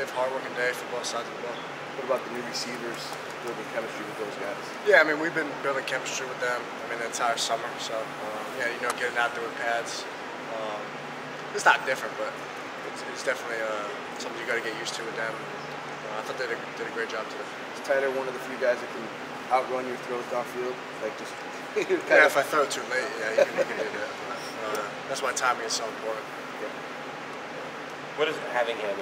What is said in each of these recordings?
productive, hard-working day for both sides of the ball. What about the new receivers, building chemistry with those guys? Yeah, I mean, we've been building chemistry with them, the entire summer. So, yeah, getting out there with pads, it's not different, but it's definitely something you got to get used to with them. I thought they did a great job today. Is Tyler one of the few guys that can outrun your throws downfield? Like just yeah, if I throw it too late, yeah, you can do that. But, that's why timing is so important. Yeah. What does having him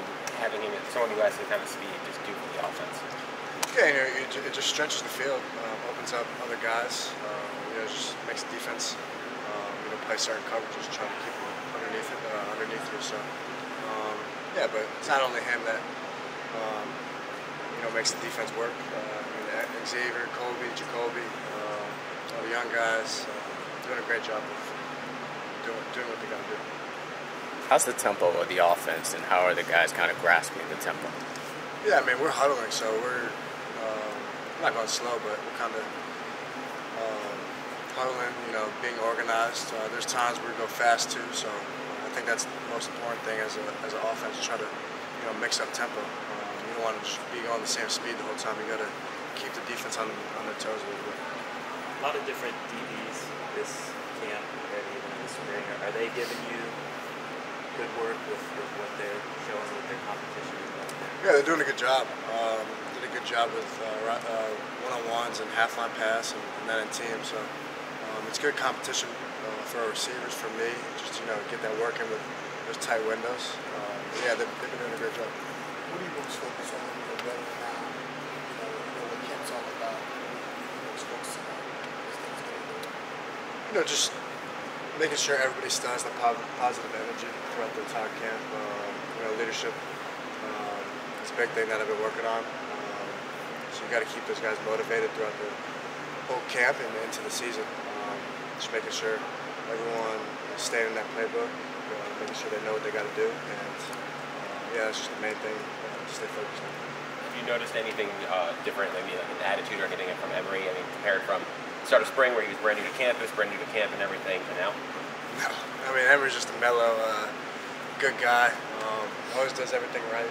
someone who has the kind of speed just do for the offense? Yeah, it just stretches the field, opens up other guys. Just makes the defense, play certain coverages, try to keep them underneath you. So, yeah, but it's not only him that makes the defense work. Xavier, Kobe, Jacoby, all the young guys doing a great job of doing what they got to do. How's the tempo of the offense, and how are the guys kind of grasping the tempo? Yeah, we're huddling, so we're not going slow, but we're kind of huddling, being organized. There's times where we go fast too, so I think that's the most important thing as an offense, to try to mix up tempo. You don't want to just be going the same speed the whole time. You got to keep the defense on their toes a little bit. A lot of different DBs this camp compared to even in the spring. Are they giving you good work with what they're showing with their competition? Yeah, they're doing a good job. Did a good job with one-on-ones and half-line pass and then in team. So it's good competition for our receivers, for me, just get that work in with those tight windows. Yeah, they've been doing a great job. What do you most focus on when you're better now? What camp's all about? What's focusing on? Just making sure everybody still has the positive energy throughout the entire camp. Leadership is a big thing that I've been working on. So you got to keep those guys motivated throughout the whole camp and into the season. Just making sure everyone is staying in that playbook, making sure they know what they got to do, and yeah, that's just the main thing to stay focused on. Have you noticed anything different, maybe like an attitude or anything from Emery? Compared from the start of spring where he was brand new to campus, and everything, to now? No, Emery's just a mellow, good guy. Always does everything right.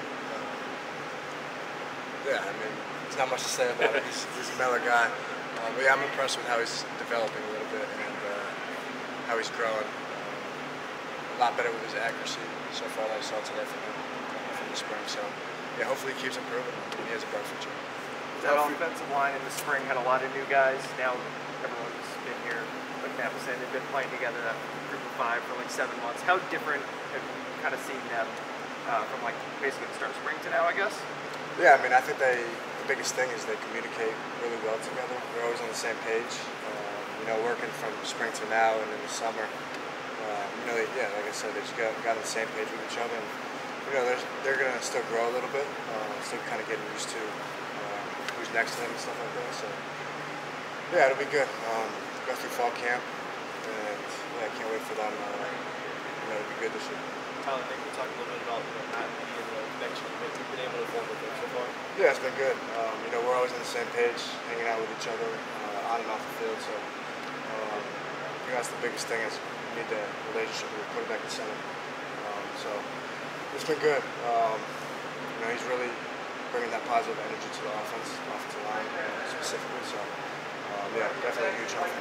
Yeah, there's not much to say about it. He's a mellow guy. But yeah, I'm impressed with how he's developing a little bit and how he's growing. A lot better with his accuracy so far that I saw today from the spring. So yeah, hopefully he keeps improving and he has a bright future. That offensive line in the spring had a lot of new guys. Now everyone's been here at campus and they've been playing together, that group of 5 for like 7 months. How different have you kind of seen them from basically the start of spring to now, I guess? Yeah, I think the biggest thing is they communicate really well together. They're always on the same page. Working from spring to now and in the summer, like I said, they just got on the same page with each other. And, they're going to still grow a little bit, still kind of getting used to who's next to them and stuff like that. So, yeah, it'll be good. Go through fall camp, and yeah, I can't wait for them. It'll be good this year. Tyler, maybe we'll talk a little bit about Matt and the connection you've been able to form with him so far. Yeah, it's been good. We're always on the same page, hanging out with each other on and off the field. So I think that's the biggest thing, is we need the relationship with the quarterback and center. So it's been good. He's really bringing that positive energy to the offensive line specifically. So yeah, definitely a huge help.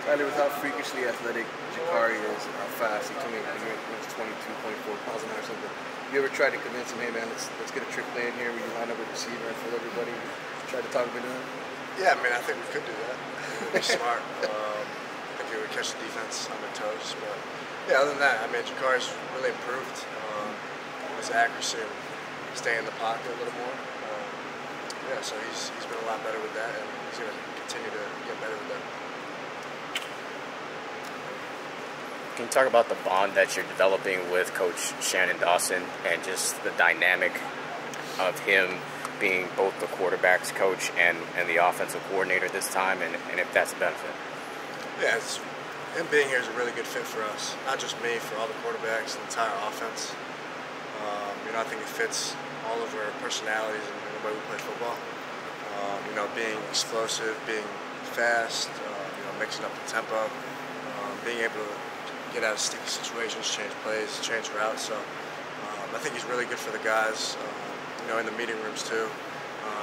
Tyler, with how freakishly athletic Jakari is and how fast he can make 22.4 miles an hour or something, you ever tried to convince him, hey man, let's get a trick play in here where you line up a receiver and fill everybody? Try to talk him into that? Yeah, I think we could do that. It'd be smart. I think it would catch the defense on their toes. But yeah, other than that, Jakari's really improved his accuracy and staying in the pocket a little more. Yeah, so he's been a lot better with that, and he's going to continue to get better with that. Can you talk about the bond that you're developing with Coach Shannon Dawson and just the dynamic of him being both the quarterback's coach and the offensive coordinator this time, and if that's a benefit? Yeah, him being here is a really good fit for us. Not just me, for all the quarterbacks, the entire offense. I think it fits all of our personalities and the way we play football. Being explosive, being fast, mixing up the tempo, being able to get out of sticky situations, change plays, change routes. So I think he's really good for the guys. in the meeting rooms too.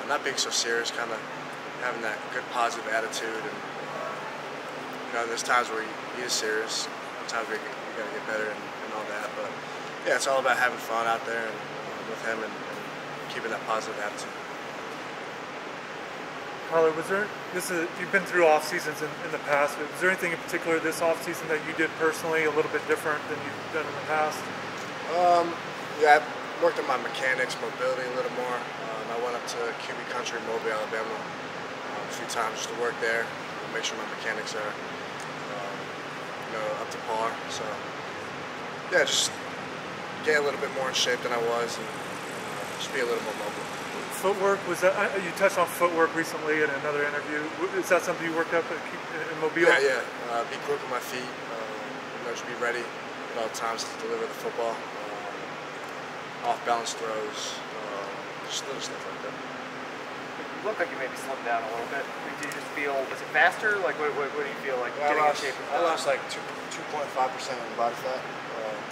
Not being so serious, kind of having that good positive attitude, and there's times where he is serious, sometimes we got to get better and all that, but yeah, it's all about having fun out there and with him and keeping that positive attitude. Kyler, you've been through off seasons in the past, but was there anything in particular this off season that you did personally a little bit different than you've done in the past? Yeah, I worked on my mechanics, mobility a little more. I went up to QB Country, Mobile, Alabama, a few times just to work there, make sure my mechanics are, up to par. So, yeah, just get a little bit more in shape than I was, and just be a little more mobile. Footwork, was that, you touched on footwork recently in another interview. Is that something you worked up in Mobile? Yeah. Be quick with my feet. Just be ready at all times to deliver the football. Off-balance throws, just little stuff like that. You look like you maybe slimmed down a little bit. Did you just feel, was it faster? Like, what do you feel like getting in shape? I lost like 2.5% of body fat.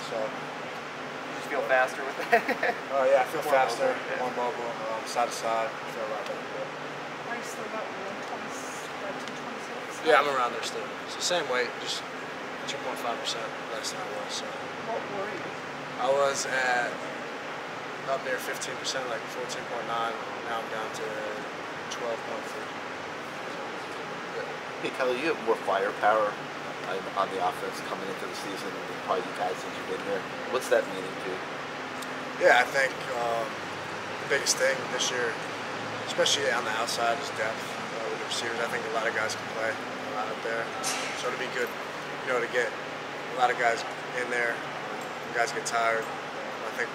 So. You just feel faster with that? Oh yeah, I feel more faster, mobile, more mobile, side to side. I feel a lot better. Are you still about 126? Yeah, I'm around there still. It's the same weight, just 2.5% less than I was. So. What were you? I was at up near 15%, like 14.9. Now I'm down to 12.3. Hey, Kelly, you have more firepower on the offense coming into the season than probably you guys since you've been here. What's that meaning to you? Yeah, I think the biggest thing this year, especially on the outside, is depth with the receivers. I think a lot of guys can play a lot up there, so it'll be good, to get a lot of guys in there. Guys get tired. I think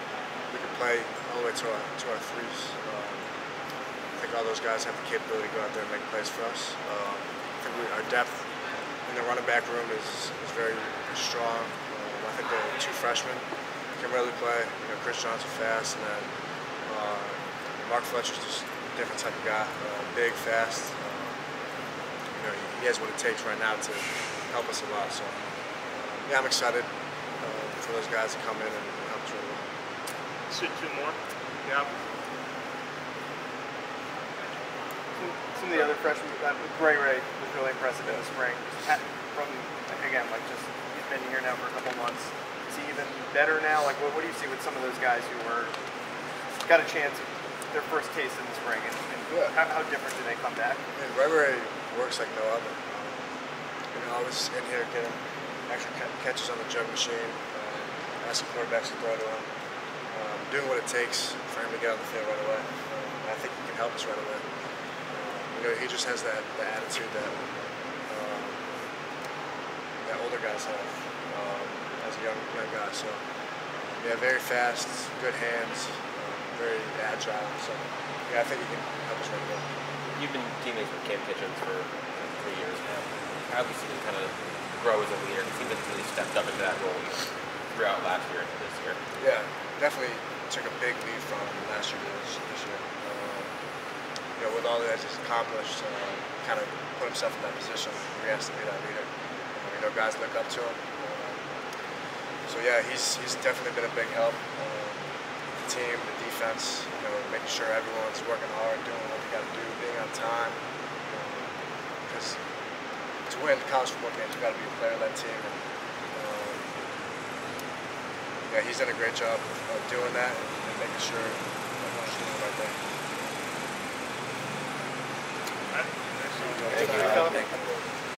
we can play all the way to our threes. I think all those guys have the capability to go out there and make plays for us. I think our depth in the running back room is very strong. I think the two freshmen can really play. Chris Johnson fast, and then Mark Fletcher's just a different type of guy. Big, fast. He has what it takes right now to help us a lot. So yeah, I'm excited for those guys to come in and help us really well. Two more. Yeah. Some of the other freshmen, Ray was really impressive in the spring. He's been here now for a couple months. Is he even better now? Like, what do you see with some of those guys who got a chance, their first taste in the spring, and how different do they come back? Ray works like no other. I was in here getting extra catches on the jug machine, asking quarterbacks to throw to him, doing what it takes for him to get on the field right away. I think he can help us right away. He just has that attitude that older guys have as a young guy. So yeah, very fast, good hands, very agile. So yeah, I think he can help us right away. You've been teammates with Cam Kitchens for 3 years now. How have you seen him kind of grow as a leader? He seems like he's really stepped up into that role throughout last year and this year. Yeah, definitely took a big lead from last year to this year. With all that he's accomplished, kind of put himself in that position where he has to be that leader. Guys look up to him. So yeah, he's definitely been a big help. The team, the defense, making sure everyone's working hard, doing what they got to do, being on time. Because to win college football games, you got to be a player of that team. And, yeah, he's done a great job of doing that and making sure